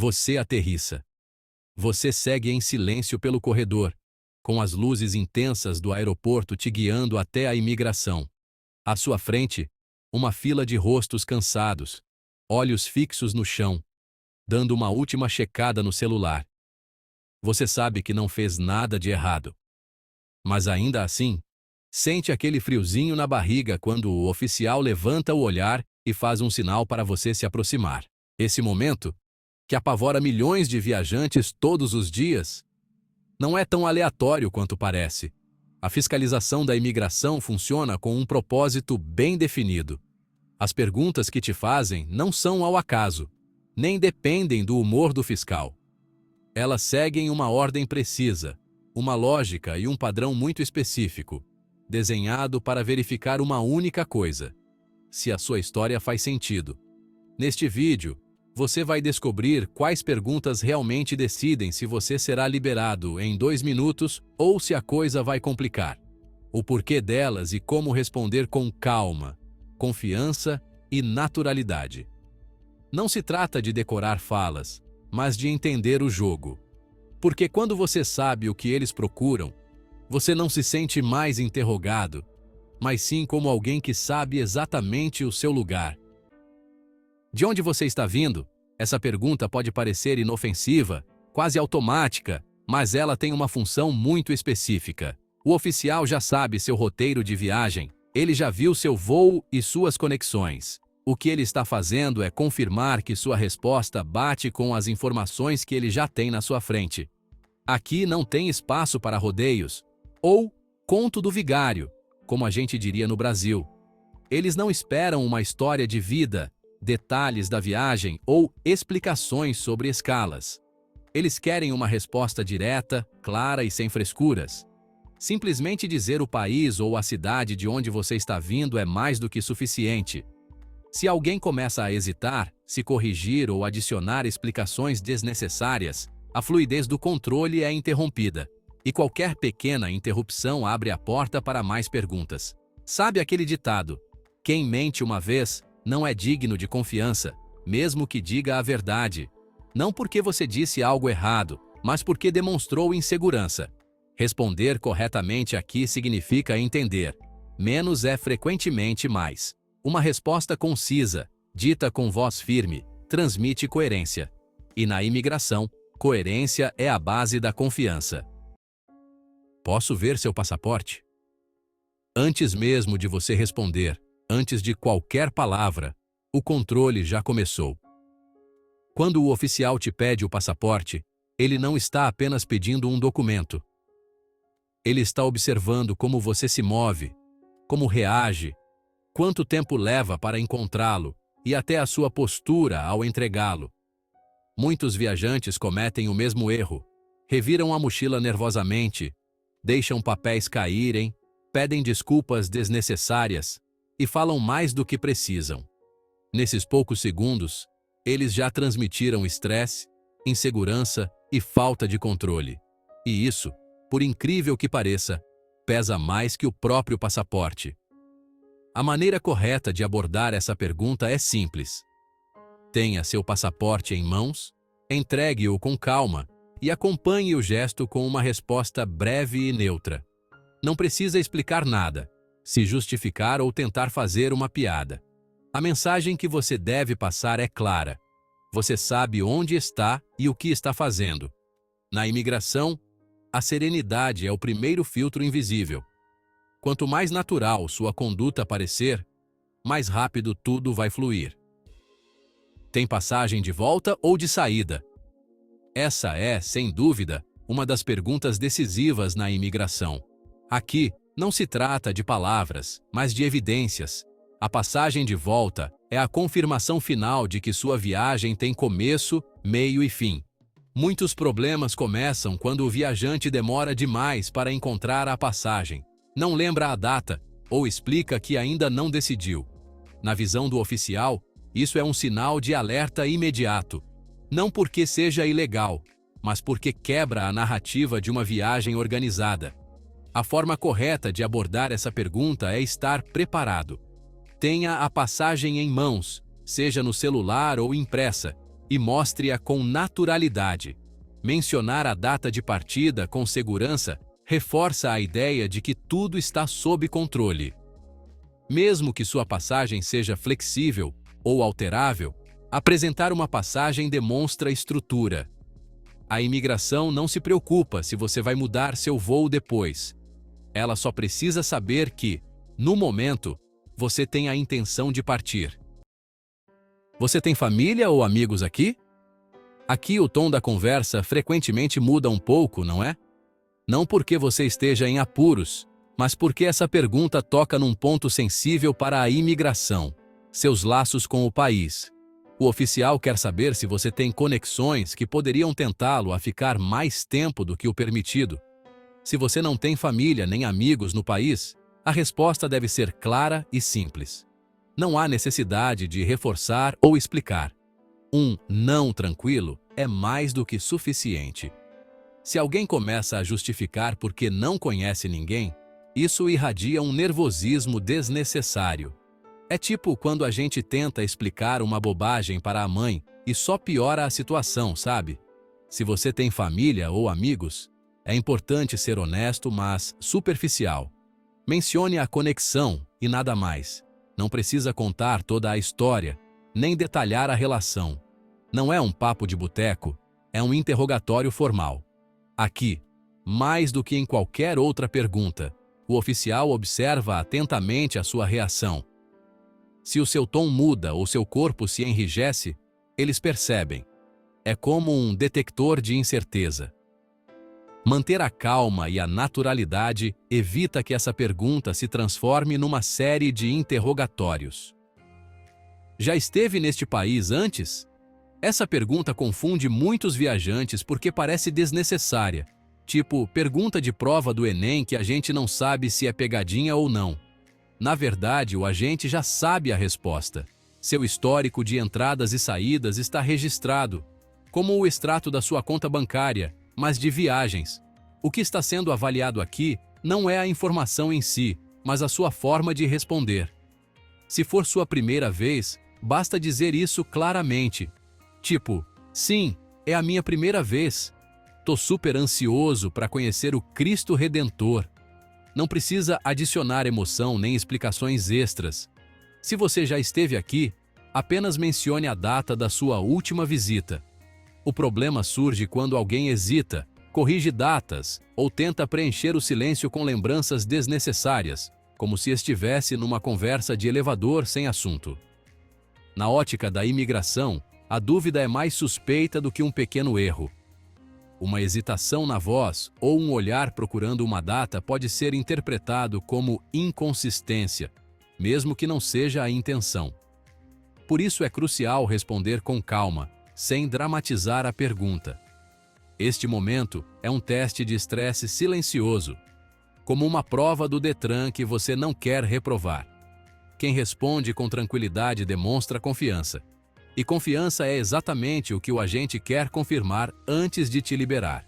Você aterrissa. Você segue em silêncio pelo corredor, com as luzes intensas do aeroporto te guiando até a imigração. À sua frente, uma fila de rostos cansados, olhos fixos no chão, dando uma última checada no celular. Você sabe que não fez nada de errado. Mas ainda assim, sente aquele friozinho na barriga quando o oficial levanta o olhar e faz um sinal para você se aproximar. Esse momento, que apavora milhões de viajantes todos os dias, não é tão aleatório quanto parece. A fiscalização da imigração funciona com um propósito bem definido. As perguntas que te fazem não são ao acaso, nem dependem do humor do fiscal. Elas seguem uma ordem precisa, uma lógica e um padrão muito específico, desenhado para verificar uma única coisa: se a sua história faz sentido. Neste vídeo, você vai descobrir quais perguntas realmente decidem se você será liberado em 2 minutos ou se a coisa vai complicar. O porquê delas e como responder com calma, confiança e naturalidade. Não se trata de decorar falas, mas de entender o jogo. Porque quando você sabe o que eles procuram, você não se sente mais interrogado, mas sim como alguém que sabe exatamente o seu lugar. De onde você está vindo? Essa pergunta pode parecer inofensiva, quase automática, mas ela tem uma função muito específica. O oficial já sabe seu roteiro de viagem, ele já viu seu voo e suas conexões. O que ele está fazendo é confirmar que sua resposta bate com as informações que ele já tem na sua frente. Aqui não tem espaço para rodeios, ou conto do vigário, como a gente diria no Brasil. Eles não esperam uma história de vida, detalhes da viagem ou explicações sobre escalas. Eles querem uma resposta direta, clara e sem frescuras. Simplesmente dizer o país ou a cidade de onde você está vindo é mais do que suficiente. Se alguém começa a hesitar, se corrigir ou adicionar explicações desnecessárias, a fluidez do controle é interrompida. E qualquer pequena interrupção abre a porta para mais perguntas. Sabe aquele ditado: quem mente uma vez não é digno de confiança, mesmo que diga a verdade. Não porque você disse algo errado, mas porque demonstrou insegurança. Responder corretamente aqui significa entender. Menos é frequentemente mais. Uma resposta concisa, dita com voz firme, transmite coerência. E na imigração, coerência é a base da confiança. Posso ver seu passaporte? Antes mesmo de você responder, antes de qualquer palavra, o controle já começou. Quando o oficial te pede o passaporte, ele não está apenas pedindo um documento. Ele está observando como você se move, como reage, quanto tempo leva para encontrá-lo e até a sua postura ao entregá-lo. Muitos viajantes cometem o mesmo erro. Reviram a mochila nervosamente, deixam papéis caírem, pedem desculpas desnecessárias e falam mais do que precisam. Nesses poucos segundos, eles já transmitiram estresse, insegurança e falta de controle. E isso, por incrível que pareça, pesa mais que o próprio passaporte. A maneira correta de abordar essa pergunta é simples. Tenha seu passaporte em mãos, entregue-o com calma e acompanhe o gesto com uma resposta breve e neutra. Não precisa explicar nada, se justificar ou tentar fazer uma piada. A mensagem que você deve passar é clara. Você sabe onde está e o que está fazendo. Na imigração, a serenidade é o primeiro filtro invisível. Quanto mais natural sua conduta parecer, mais rápido tudo vai fluir. Tem passagem de volta ou de saída? Essa é, sem dúvida, uma das perguntas decisivas na imigração. Aqui, não se trata de palavras, mas de evidências. A passagem de volta é a confirmação final de que sua viagem tem começo, meio e fim. Muitos problemas começam quando o viajante demora demais para encontrar a passagem, não lembra a data ou explica que ainda não decidiu. Na visão do oficial, isso é um sinal de alerta imediato. Não porque seja ilegal, mas porque quebra a narrativa de uma viagem organizada. A forma correta de abordar essa pergunta é estar preparado. Tenha a passagem em mãos, seja no celular ou impressa, e mostre-a com naturalidade. Mencionar a data de partida com segurança reforça a ideia de que tudo está sob controle. Mesmo que sua passagem seja flexível ou alterável, apresentar uma passagem demonstra estrutura. A imigração não se preocupa se você vai mudar seu voo depois. Ela só precisa saber que, no momento, você tem a intenção de partir. Você tem família ou amigos aqui? Aqui o tom da conversa frequentemente muda um pouco, não é? Não porque você esteja em apuros, mas porque essa pergunta toca num ponto sensível para a imigração, seus laços com o país. O oficial quer saber se você tem conexões que poderiam tentá-lo a ficar mais tempo do que o permitido. Se você não tem família nem amigos no país, a resposta deve ser clara e simples. Não há necessidade de reforçar ou explicar. Um não tranquilo é mais do que suficiente. Se alguém começa a justificar porque não conhece ninguém, isso irradia um nervosismo desnecessário. É tipo quando a gente tenta explicar uma bobagem para a mãe e só piora a situação, sabe? Se você tem família ou amigos, é importante ser honesto, mas superficial. Mencione a conexão e nada mais. Não precisa contar toda a história, nem detalhar a relação. Não é um papo de boteco, é um interrogatório formal. Aqui, mais do que em qualquer outra pergunta, o oficial observa atentamente a sua reação. Se o seu tom muda ou seu corpo se enrijece, eles percebem. É como um detector de incerteza. Manter a calma e a naturalidade evita que essa pergunta se transforme numa série de interrogatórios. Já esteve neste país antes? Essa pergunta confunde muitos viajantes porque parece desnecessária. Tipo, pergunta de prova do Enem que a gente não sabe se é pegadinha ou não. Na verdade, o agente já sabe a resposta. Seu histórico de entradas e saídas está registrado, como o extrato da sua conta bancária, mas de viagens. O que está sendo avaliado aqui não é a informação em si, mas a sua forma de responder. Se for sua primeira vez, basta dizer isso claramente. Tipo, sim, é a minha primeira vez. Tô super ansioso para conhecer o Cristo Redentor. Não precisa adicionar emoção nem explicações extras. Se você já esteve aqui, apenas mencione a data da sua última visita. O problema surge quando alguém hesita, corrige datas ou tenta preencher o silêncio com lembranças desnecessárias, como se estivesse numa conversa de elevador sem assunto. Na ótica da imigração, a dúvida é mais suspeita do que um pequeno erro. Uma hesitação na voz ou um olhar procurando uma data pode ser interpretado como inconsistência, mesmo que não seja a intenção. Por isso é crucial responder com calma, sem dramatizar a pergunta. Este momento é um teste de estresse silencioso, como uma prova do Detran que você não quer reprovar. Quem responde com tranquilidade demonstra confiança. E confiança é exatamente o que o agente quer confirmar antes de te liberar.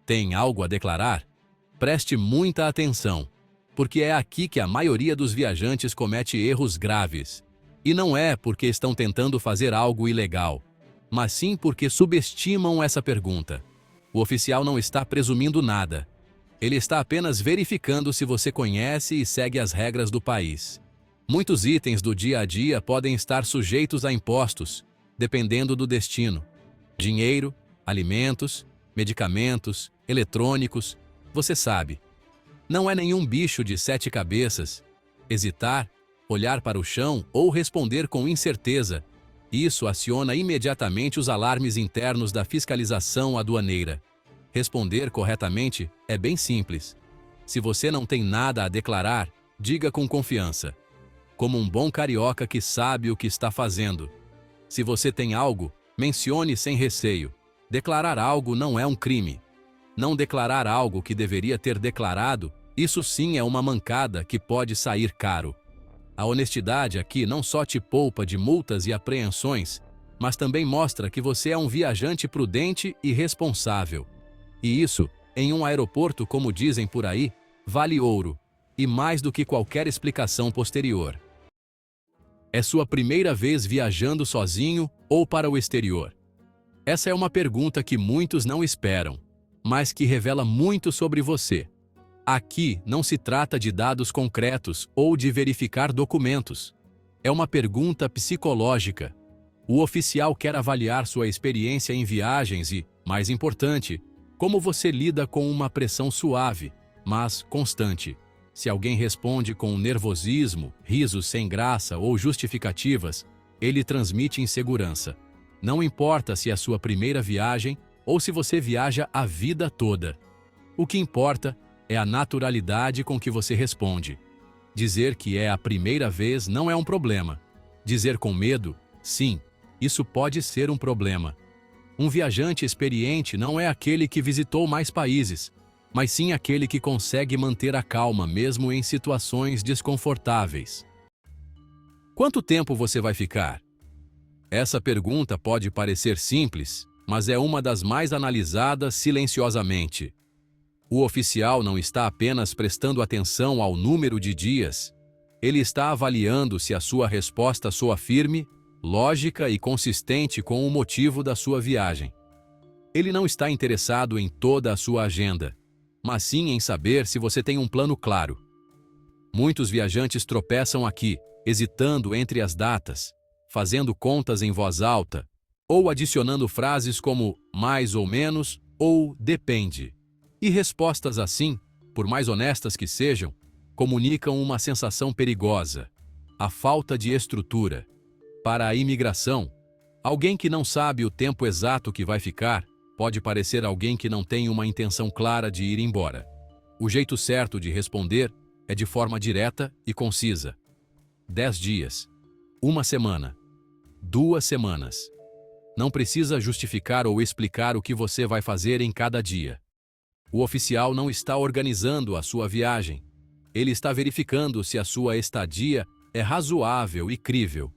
Tem algo a declarar? Preste muita atenção, porque é aqui que a maioria dos viajantes comete erros graves. E não é porque estão tentando fazer algo ilegal, mas sim porque subestimam essa pergunta. O oficial não está presumindo nada. Ele está apenas verificando se você conhece e segue as regras do país. Muitos itens do dia a dia podem estar sujeitos a impostos, dependendo do destino. Dinheiro, alimentos, medicamentos, eletrônicos, você sabe. Não é nenhum bicho de 7 cabeças. Hesitar, olhar para o chão ou responder com incerteza. Isso aciona imediatamente os alarmes internos da fiscalização aduaneira. Responder corretamente é bem simples. Se você não tem nada a declarar, diga com confiança. Como um bom carioca que sabe o que está fazendo. Se você tem algo, mencione sem receio. Declarar algo não é um crime. Não declarar algo que deveria ter declarado, isso sim é uma mancada que pode sair caro. A honestidade aqui não só te poupa de multas e apreensões, mas também mostra que você é um viajante prudente e responsável. E isso, em um aeroporto como dizem por aí, vale ouro, e mais do que qualquer explicação posterior. É sua primeira vez viajando sozinho ou para o exterior? Essa é uma pergunta que muitos não esperam, mas que revela muito sobre você. Aqui não se trata de dados concretos ou de verificar documentos. É uma pergunta psicológica. O oficial quer avaliar sua experiência em viagens e, mais importante, como você lida com uma pressão suave, mas constante. Se alguém responde com nervosismo, risos sem graça ou justificativas, ele transmite insegurança. Não importa se é sua primeira viagem ou se você viaja a vida toda. O que importa é a naturalidade com que você responde. Dizer que é a primeira vez não é um problema. Dizer com medo, sim, isso pode ser um problema. Um viajante experiente não é aquele que visitou mais países, mas sim aquele que consegue manter a calma mesmo em situações desconfortáveis. Quanto tempo você vai ficar? Essa pergunta pode parecer simples, mas é uma das mais analisadas silenciosamente. O oficial não está apenas prestando atenção ao número de dias, ele está avaliando se a sua resposta soa firme, lógica e consistente com o motivo da sua viagem. Ele não está interessado em toda a sua agenda, mas sim em saber se você tem um plano claro. Muitos viajantes tropeçam aqui, hesitando entre as datas, fazendo contas em voz alta, ou adicionando frases como mais ou menos ou depende. E respostas assim, por mais honestas que sejam, comunicam uma sensação perigosa: a falta de estrutura. Para a imigração, alguém que não sabe o tempo exato que vai ficar pode parecer alguém que não tem uma intenção clara de ir embora. O jeito certo de responder é de forma direta e concisa. 10 dias. 1 semana. 2 semanas. Não precisa justificar ou explicar o que você vai fazer em cada dia. O oficial não está organizando a sua viagem. Ele está verificando se a sua estadia é razoável e crível.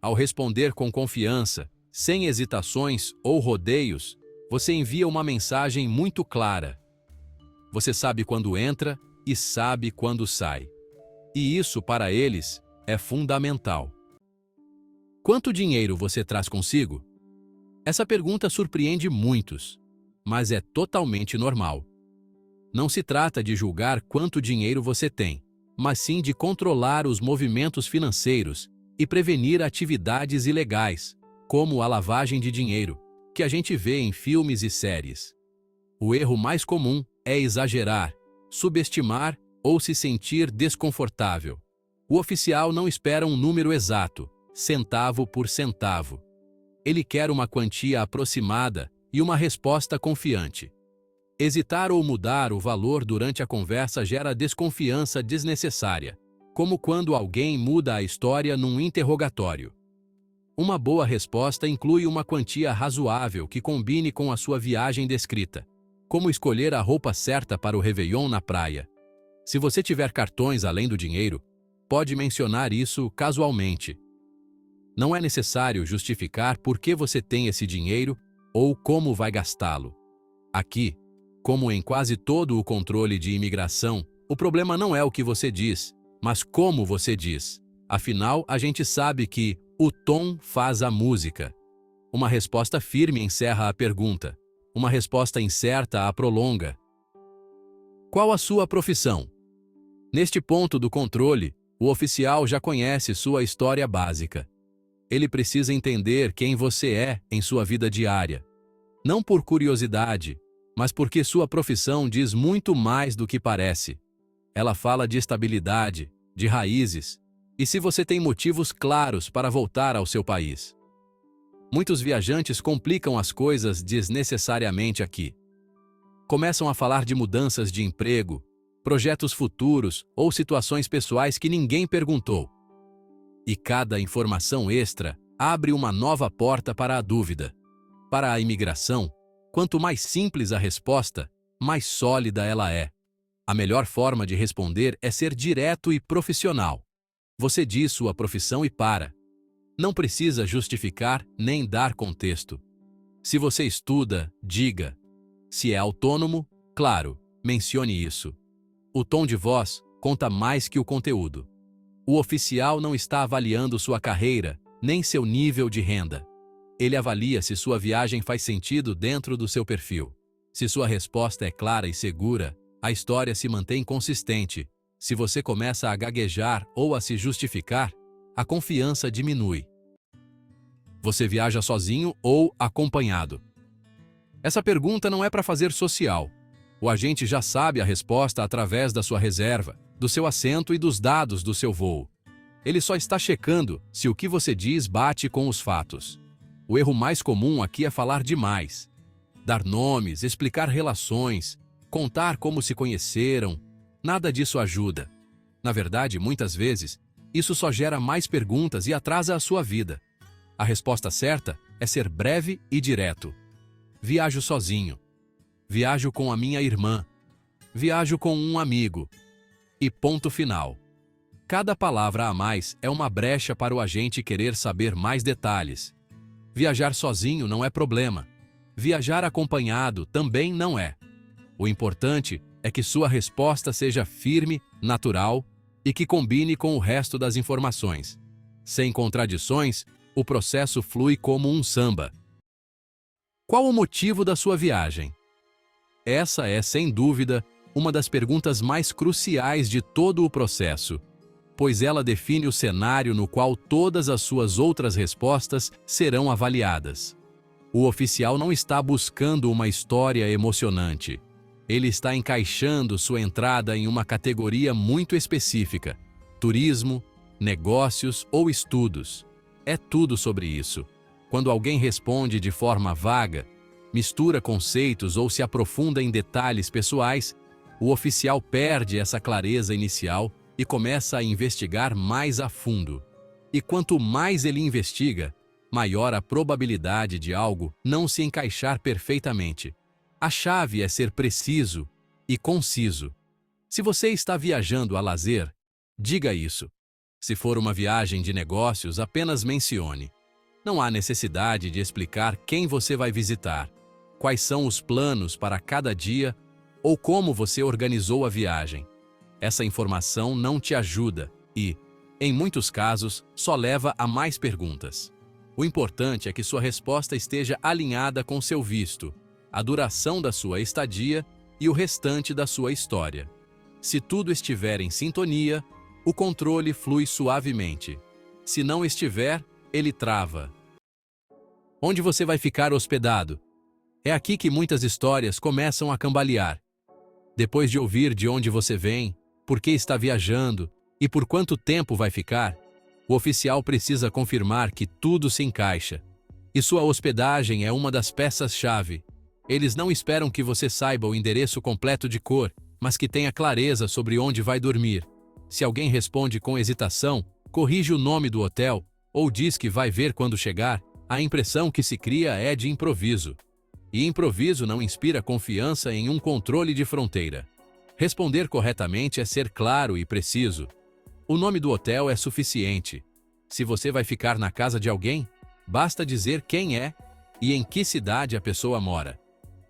Ao responder com confiança, sem hesitações ou rodeios, você envia uma mensagem muito clara. Você sabe quando entra e sabe quando sai. E isso, para eles, é fundamental. Quanto dinheiro você traz consigo? Essa pergunta surpreende muitos, mas é totalmente normal. Não se trata de julgar quanto dinheiro você tem, mas sim de controlar os movimentos financeiros e prevenir atividades ilegais, como a lavagem de dinheiro, que a gente vê em filmes e séries. O erro mais comum é exagerar, subestimar ou se sentir desconfortável. O oficial não espera um número exato, centavo por centavo. Ele quer uma quantia aproximada e uma resposta confiante. Hesitar ou mudar o valor durante a conversa gera desconfiança desnecessária, como quando alguém muda a história num interrogatório. Uma boa resposta inclui uma quantia razoável que combine com a sua viagem descrita, como escolher a roupa certa para o Réveillon na praia. Se você tiver cartões além do dinheiro, pode mencionar isso casualmente. Não é necessário justificar por que você tem esse dinheiro ou como vai gastá-lo. Aqui, como em quase todo o controle de imigração, o problema não é o que você diz, mas como você diz. Afinal, a gente sabe que o tom faz a música. Uma resposta firme encerra a pergunta. Uma resposta incerta a prolonga. Qual a sua profissão? Neste ponto do controle, o oficial já conhece sua história básica. Ele precisa entender quem você é em sua vida diária. Não por curiosidade, mas porque sua profissão diz muito mais do que parece. Ela fala de estabilidade, de raízes, e se você tem motivos claros para voltar ao seu país. Muitos viajantes complicam as coisas desnecessariamente aqui. Começam a falar de mudanças de emprego, projetos futuros ou situações pessoais que ninguém perguntou. E cada informação extra abre uma nova porta para a dúvida. Para a imigração, quanto mais simples a resposta, mais sólida ela é. A melhor forma de responder é ser direto e profissional. Você diz sua profissão e para. Não precisa justificar nem dar contexto. Se você estuda, diga. Se é autônomo, claro, mencione isso. O tom de voz conta mais que o conteúdo. O oficial não está avaliando sua carreira, nem seu nível de renda. Ele avalia se sua viagem faz sentido dentro do seu perfil. Se sua resposta é clara e segura, a história se mantém consistente. Se você começa a gaguejar ou a se justificar, a confiança diminui. Você viaja sozinho ou acompanhado? Essa pergunta não é para fazer social. O agente já sabe a resposta através da sua reserva, do seu assento e dos dados do seu voo. Ele só está checando se o que você diz bate com os fatos. O erro mais comum aqui é falar demais. Dar nomes, explicar relações, contar como se conheceram, nada disso ajuda. Na verdade, muitas vezes, isso só gera mais perguntas e atrasa a sua vida. A resposta certa é ser breve e direto. Viajo sozinho. Viajo com a minha irmã. Viajo com um amigo. E ponto final. Cada palavra a mais é uma brecha para o agente querer saber mais detalhes. Viajar sozinho não é problema. Viajar acompanhado também não é. O importante é que sua resposta seja firme, natural e que combine com o resto das informações. Sem contradições, o processo flui como um samba. Qual o motivo da sua viagem? Essa é, sem dúvida, uma das perguntas mais cruciais de todo o processo, pois ela define o cenário no qual todas as suas outras respostas serão avaliadas. O oficial não está buscando uma história emocionante. Ele está encaixando sua entrada em uma categoria muito específica: turismo, negócios ou estudos. É tudo sobre isso. Quando alguém responde de forma vaga, mistura conceitos ou se aprofunda em detalhes pessoais, o oficial perde essa clareza inicial e começa a investigar mais a fundo. E quanto mais ele investiga, maior a probabilidade de algo não se encaixar perfeitamente. A chave é ser preciso e conciso. Se você está viajando a lazer, diga isso. Se for uma viagem de negócios, apenas mencione. Não há necessidade de explicar quem você vai visitar, quais são os planos para cada dia ou como você organizou a viagem. Essa informação não te ajuda e, em muitos casos, só leva a mais perguntas. O importante é que sua resposta esteja alinhada com seu visto, a duração da sua estadia e o restante da sua história. Se tudo estiver em sintonia, o controle flui suavemente. Se não estiver, ele trava. Onde você vai ficar hospedado? É aqui que muitas histórias começam a cambalear. Depois de ouvir de onde você vem, por que está viajando e por quanto tempo vai ficar, o oficial precisa confirmar que tudo se encaixa. E sua hospedagem é uma das peças-chave. Eles não esperam que você saiba o endereço completo de cor, mas que tenha clareza sobre onde vai dormir. Se alguém responde com hesitação, corrige o nome do hotel ou diz que vai ver quando chegar, a impressão que se cria é de improviso. E improviso não inspira confiança em um controle de fronteira. Responder corretamente é ser claro e preciso. O nome do hotel é suficiente. Se você vai ficar na casa de alguém, basta dizer quem é e em que cidade a pessoa mora.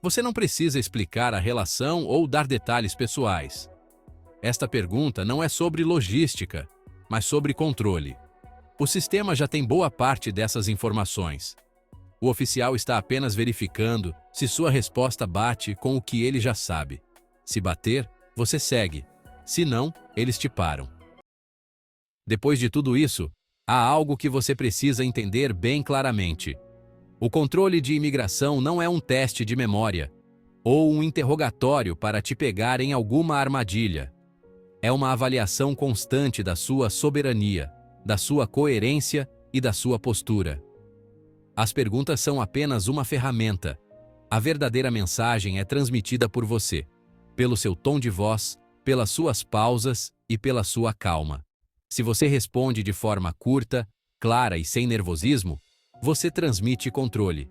Você não precisa explicar a relação ou dar detalhes pessoais. Esta pergunta não é sobre logística, mas sobre controle. O sistema já tem boa parte dessas informações. O oficial está apenas verificando se sua resposta bate com o que ele já sabe. Se bater, você segue. Se não, eles te param. Depois de tudo isso, há algo que você precisa entender bem claramente. O controle de imigração não é um teste de memória ou um interrogatório para te pegar em alguma armadilha. É uma avaliação constante da sua soberania, da sua coerência e da sua postura. As perguntas são apenas uma ferramenta. A verdadeira mensagem é transmitida por você, pelo seu tom de voz, pelas suas pausas e pela sua calma. Se você responde de forma curta, clara e sem nervosismo, você transmite controle.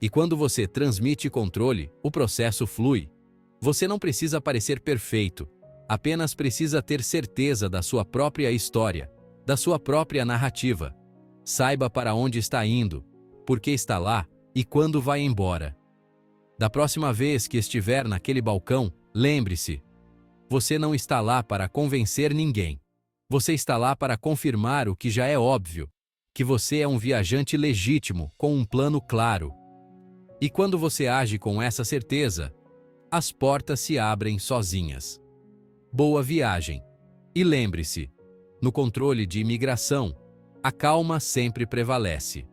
E quando você transmite controle, o processo flui. Você não precisa parecer perfeito, apenas precisa ter certeza da sua própria história, da sua própria narrativa. Saiba para onde está indo, por que está lá e quando vai embora. Da próxima vez que estiver naquele balcão, lembre-se: você não está lá para convencer ninguém. Você está lá para confirmar o que já é óbvio. que você é um viajante legítimo com um plano claro. E quando você age com essa certeza, as portas se abrem sozinhas. Boa viagem! E lembre-se, no controle de imigração, a calma sempre prevalece.